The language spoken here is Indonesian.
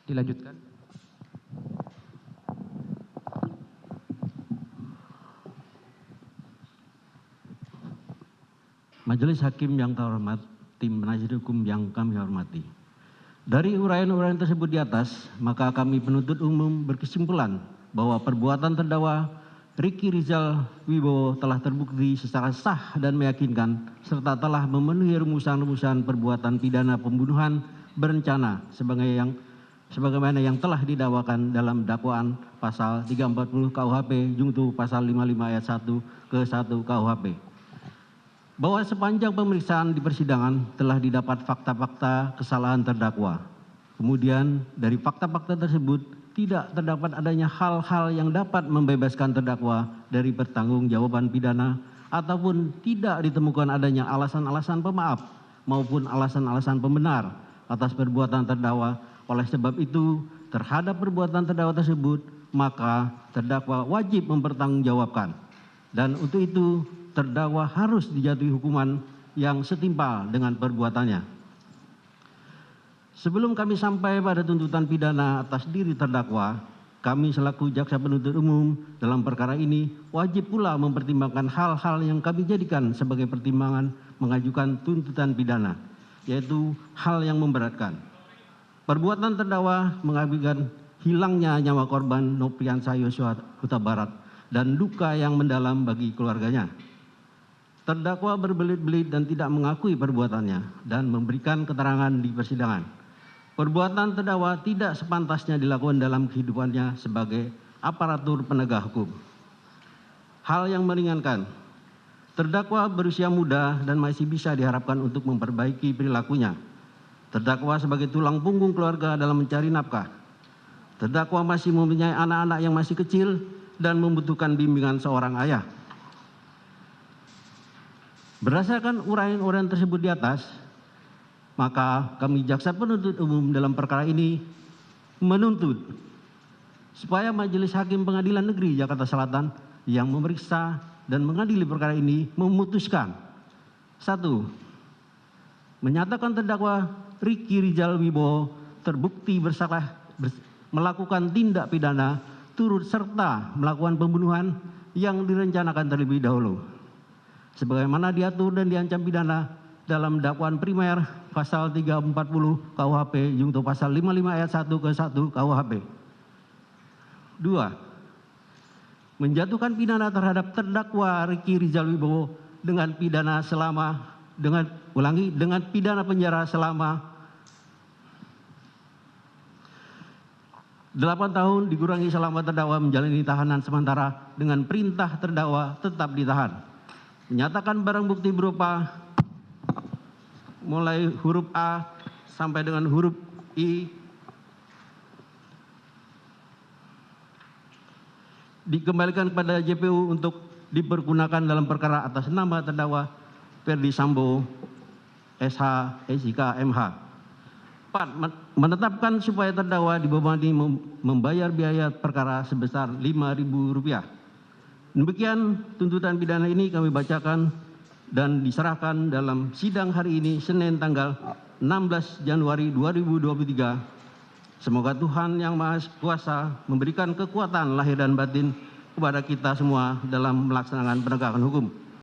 Dilanjutkan. Majelis Hakim yang terhormat, tim penasihat hukum yang kami hormati. Dari uraian-uraian tersebut di atas, maka kami penuntut umum berkesimpulan bahwa perbuatan terdakwa Ricky Rizal Wibowo telah terbukti secara sah dan meyakinkan serta telah memenuhi rumusan-rumusan perbuatan pidana pembunuhan berencana sebagaimana yang telah didakwakan dalam dakwaan pasal 340 KUHP junto pasal 55 ayat 1 ke 1 KUHP. Bahwa sepanjang pemeriksaan di persidangan telah didapat fakta-fakta kesalahan terdakwa. Kemudian dari fakta-fakta tersebut tidak terdapat adanya hal-hal yang dapat membebaskan terdakwa dari pertanggungjawaban pidana ataupun tidak ditemukan adanya alasan-alasan pemaaf maupun alasan-alasan pembenar atas perbuatan terdakwa. Oleh sebab itu, terhadap perbuatan terdakwa tersebut, maka terdakwa wajib mempertanggungjawabkan. Dan untuk itu, terdakwa harus dijatuhi hukuman yang setimpal dengan perbuatannya. Sebelum kami sampai pada tuntutan pidana atas diri terdakwa, kami selaku jaksa penuntut umum dalam perkara ini wajib pula mempertimbangkan hal-hal yang kami jadikan sebagai pertimbangan mengajukan tuntutan pidana, yaitu hal yang memberatkan. Perbuatan terdakwa mengakibatkan hilangnya nyawa korban Nopriansa Yosua Huta Barat dan duka yang mendalam bagi keluarganya. Terdakwa berbelit-belit dan tidak mengakui perbuatannya dan memberikan keterangan di persidangan. Perbuatan terdakwa tidak sepantasnya dilakukan dalam kehidupannya sebagai aparatur penegak hukum. Hal yang meringankan, terdakwa berusia muda dan masih bisa diharapkan untuk memperbaiki perilakunya. Terdakwa sebagai tulang punggung keluarga dalam mencari nafkah. Terdakwa masih mempunyai anak-anak yang masih kecil dan membutuhkan bimbingan seorang ayah. Berdasarkan uraian-uraian tersebut di atas, maka kami jaksa penuntut umum dalam perkara ini menuntut supaya Majelis Hakim Pengadilan Negeri Jakarta Selatan yang memeriksa dan mengadili perkara ini memutuskan: 1. Menyatakan terdakwa Ricky Rizal Wibowo terbukti bersalah melakukan tindak pidana turut serta melakukan pembunuhan yang direncanakan terlebih dahulu, sebagaimana diatur dan diancam pidana dalam dakwaan primer pasal 340 KUHP junto pasal 55 ayat 1 ke 1 KUHP. 2. Menjatuhkan pidana terhadap terdakwa Ricky Rizal Wibowo dengan pidana penjara selama 8 tahun dikurangi selama terdakwa menjalani tahanan sementara dengan perintah terdakwa tetap ditahan. Menyatakan barang bukti berupa mulai huruf A sampai dengan huruf I dikembalikan kepada JPU untuk dipergunakan dalam perkara atas nama terdakwa Ferdi Sambo SH SIK MH. 4. Menetapkan supaya terdakwa dibebani membayar biaya perkara sebesar Rp5.000. Demikian tuntutan pidana ini kami bacakan dan diserahkan dalam sidang hari ini, Senin tanggal 16 Januari 2023. Semoga Tuhan Yang Maha Kuasa memberikan kekuatan lahir dan batin kepada kita semua dalam melaksanakan penegakan hukum.